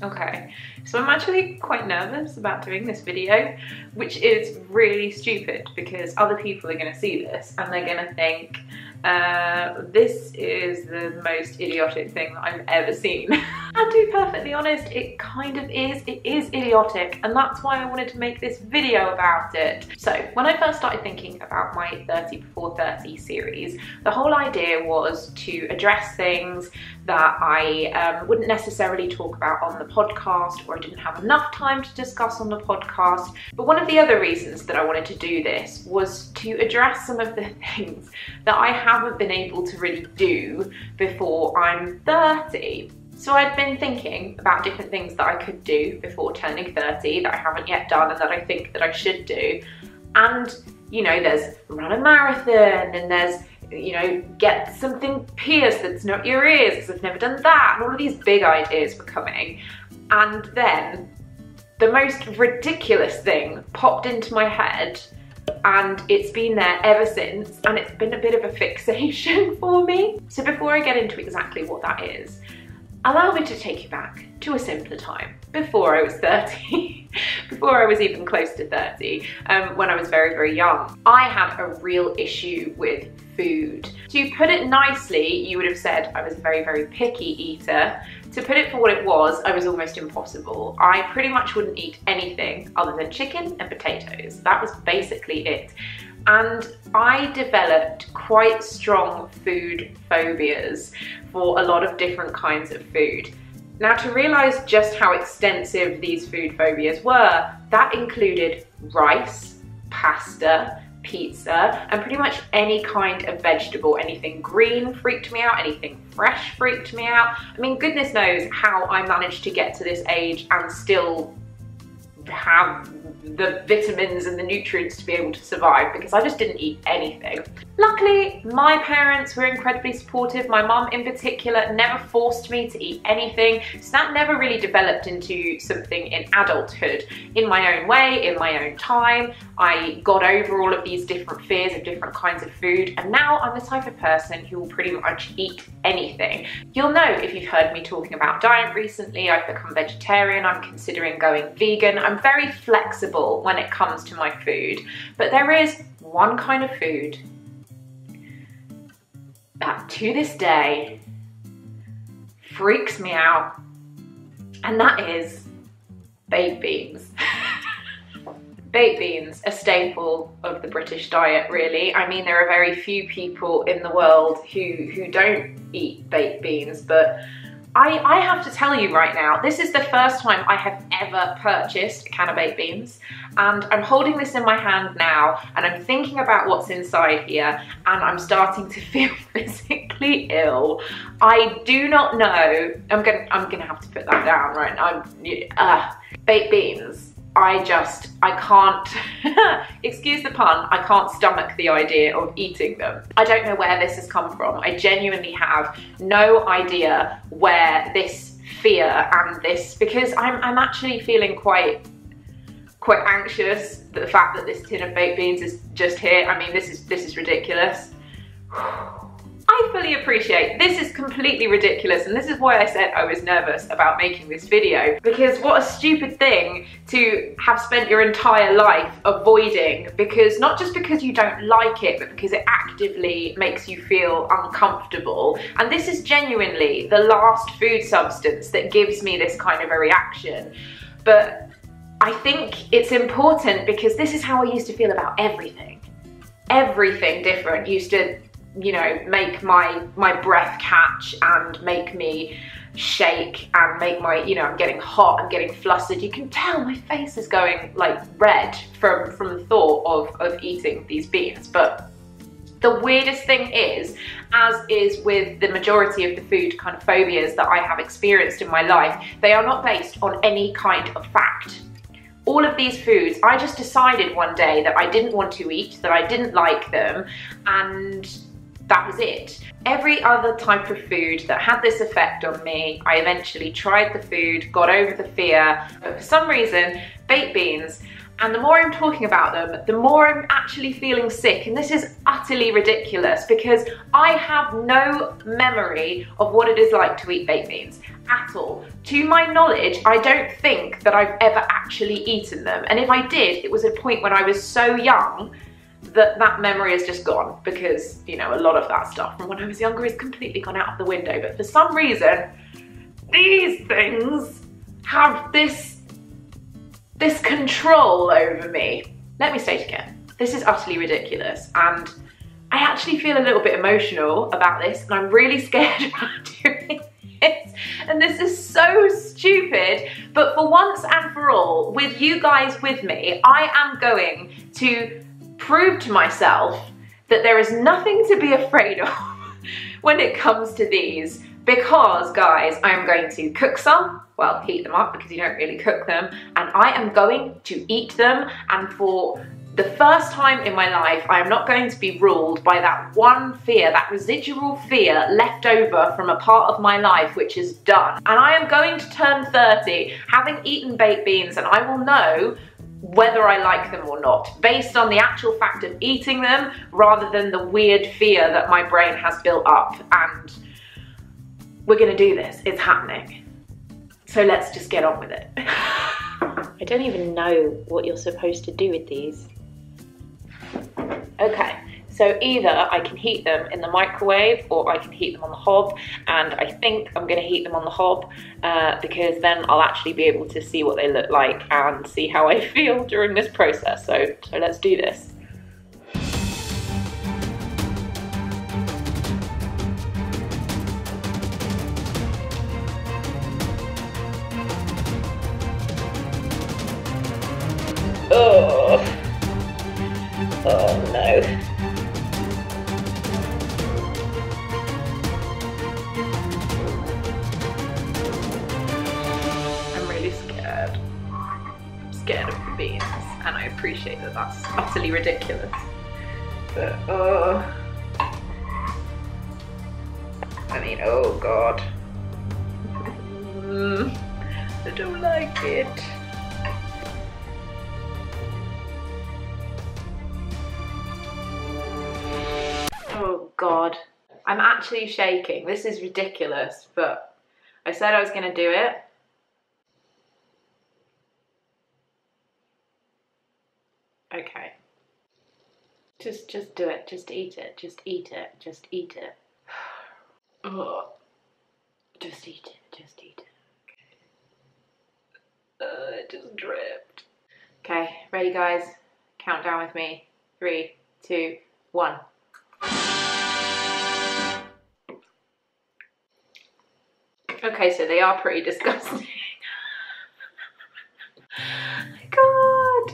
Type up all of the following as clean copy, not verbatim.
Okay, so I'm actually quite nervous about doing this video, which is really stupid because other people are going to see this and they're going to think, this is the most idiotic thing that I've ever seen. And to be perfectly honest, it kind of is. It is idiotic, and that's why I wanted to make this video about it. So when I first started thinking about my 30 before 30 series, the whole idea was to address things that I wouldn't necessarily talk about on the podcast, or I didn't have enough time to discuss on the podcast. But one of the other reasons that I wanted to do this was to address some of the things that I haven't been able to really do before I'm 30. So I'd been thinking about different things that I could do before turning 30 that I haven't yet done and that I think that I should do. And, you know, there's run a marathon, and there's, you know, get something pierced that's not your ears because I've never done that, and all of these big ideas were coming. And then the most ridiculous thing popped into my head, and it's been there ever since, and it's been a bit of a fixation for me. So before I get into exactly what that is, allow me to take you back to a simpler time, before I was 30, before I was even close to 30, when I was very, very young. I had a real issue with food. To put it nicely, you would have said I was a very, very picky eater. To put it for what it was, I was almost impossible. I pretty much wouldn't eat anything other than chicken and potatoes. That was basically it. And I developed quite strong food phobias for a lot of different kinds of food. Now, to realise just how extensive these food phobias were, that included rice, pasta, pizza, and pretty much any kind of vegetable. Anything green freaked me out, anything fresh freaked me out. I mean, goodness knows how I managed to get to this age and still have the vitamins and the nutrients to be able to survive, because I just didn't eat anything. Luckily, my parents were incredibly supportive. My mum in particular never forced me to eat anything, so that never really developed into something in adulthood. In my own way, in my own time, I got over all of these different fears of different kinds of food, and now I'm the type of person who will pretty much eat anything. You'll know if you've heard me talking about diet recently, I've become vegetarian, I'm considering going vegan. I'm very flexible when it comes to my food, but there is one kind of food that to this day freaks me out, and that is baked beans. Baked beans, a staple of the British diet, really. I mean, there are very few people in the world who don't eat baked beans, but I have to tell you right now, this is the first time I have ever purchased a can of baked beans, and I'm holding this in my hand now, and I'm thinking about what's inside here, and I'm starting to feel physically ill. I do not know, I'm gonna have to put that down right now. Baked beans. I can't, excuse the pun, I can't stomach the idea of eating them. I don't know where this has come from. I genuinely have no idea where this fear and this, because I'm actually feeling quite anxious that the fact that this tin of baked beans is just here. I mean, this is ridiculous. I fully appreciate this is completely ridiculous, and this is why I said I was nervous about making this video, because what a stupid thing to have spent your entire life avoiding, because not just because you don't like it, but because it actively makes you feel uncomfortable. And this is genuinely the last food substance that gives me this kind of a reaction. But I think it's important because this is how I used to feel about everything. Everything different used to, you know, make my breath catch and make me shake and make my, you know, I'm getting hot, I'm getting flustered. You can tell my face is going like red from the thought of eating these beans. But the weirdest thing is, as is with the majority of the food kind of phobias that I have experienced in my life, they are not based on any kind of fact. All of these foods, I just decided one day that I didn't want to eat, that I didn't like them, and that was it. Every other type of food that had this effect on me, I eventually tried the food, got over the fear, but for some reason, baked beans And the more I'm talking about them, the more I'm actually feeling sick. And this is utterly ridiculous because I have no memory of what it is like to eat baked beans at all. To my knowledge, I don't think that I've ever actually eaten them. And if I did, it was a point when I was so young that that memory has just gone because, you know, a lot of that stuff from when I was younger is completely gone out of the window. But for some reason, these things have this control over me. Let me state again, this is utterly ridiculous, and I actually feel a little bit emotional about this, and I'm really scared about doing this, and this is so stupid, but for once and for all, with you guys with me, I am going to prove to myself that there is nothing to be afraid of when it comes to these, because guys, I am going to cook some, well, heat them up because you don't really cook them, and I am going to eat them, and for the first time in my life, I am not going to be ruled by that one fear, that residual fear left over from a part of my life which is done. And I am going to turn 30 having eaten baked beans, and I will know whether I like them or not, based on the actual fact of eating them rather than the weird fear that my brain has built up. And we're gonna do this, it's happening. So let's just get on with it. I don't even know what you're supposed to do with these. Okay, so either I can heat them in the microwave or I can heat them on the hob, and I think I'm gonna heat them on the hob because then I'll actually be able to see what they look like and see how I feel during this process. So let's do this. Oh no. I'm really scared. I'm scared of the beans, and I appreciate that that's utterly ridiculous. But I mean, oh god. I don't like it. Oh god, I'm actually shaking. This is ridiculous, but I said I was gonna do it. Okay. Just do it. Just eat it. Just eat it. Just eat it. Oh. Just eat it. Just eat it. Okay. It just dripped. Okay, ready guys? Count down with me. 3, 2, 1. Okay, so they are pretty disgusting. God!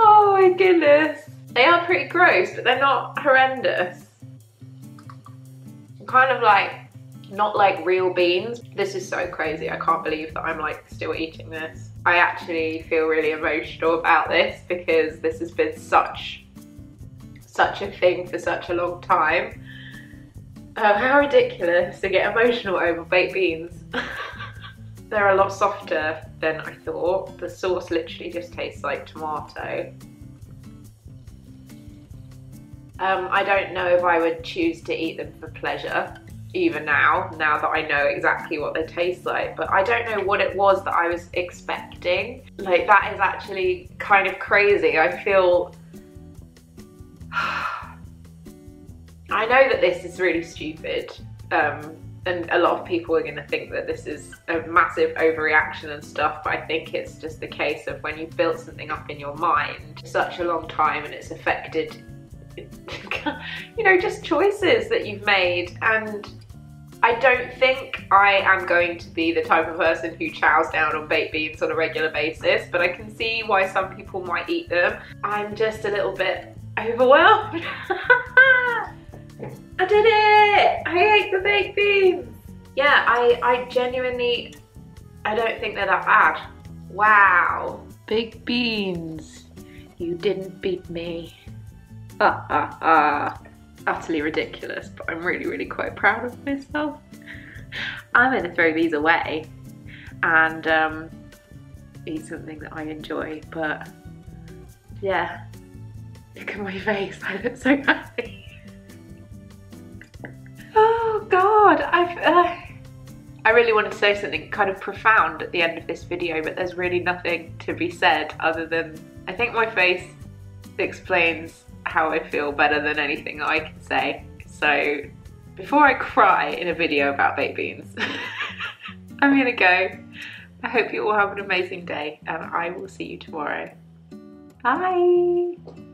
Oh my goodness. They are pretty gross, but they're not horrendous. Kind of like, not like real beans. This is so crazy. I can't believe that I'm like still eating this. I actually feel really emotional about this because this has been such a thing for such a long time. How ridiculous to get emotional over baked beans. They're a lot softer than I thought. The sauce literally just tastes like tomato. I don't know if I would choose to eat them for pleasure, even now that I know exactly what they taste like, but I don't know what it was that I was expecting. Like, that is actually kind of crazy. I feel, I know that this is really stupid, and a lot of people are gonna think that this is a massive overreaction and stuff, but I think it's just the case of when you've built something up in your mind for such a long time and it's affected, you know, just choices that you've made. And I don't think I am going to be the type of person who chows down on baked beans on a regular basis, but I can see why some people might eat them. I'm just a little bit overwhelmed. I did it! I ate the baked beans! Yeah, I genuinely, I don't think they're that bad. Wow. Baked beans, you didn't beat me. Ha ha ha. Utterly ridiculous, but I'm really quite proud of myself. I'm gonna throw these away, and eat something that I enjoy, but yeah, look at my face, I look so happy. Oh God, I really wanted to say something kind of profound at the end of this video, but there's really nothing to be said other than I think my face explains how I feel better than anything I can say. So before I cry in a video about baked beans, I'm gonna go. I hope you all have an amazing day and I will see you tomorrow. Bye!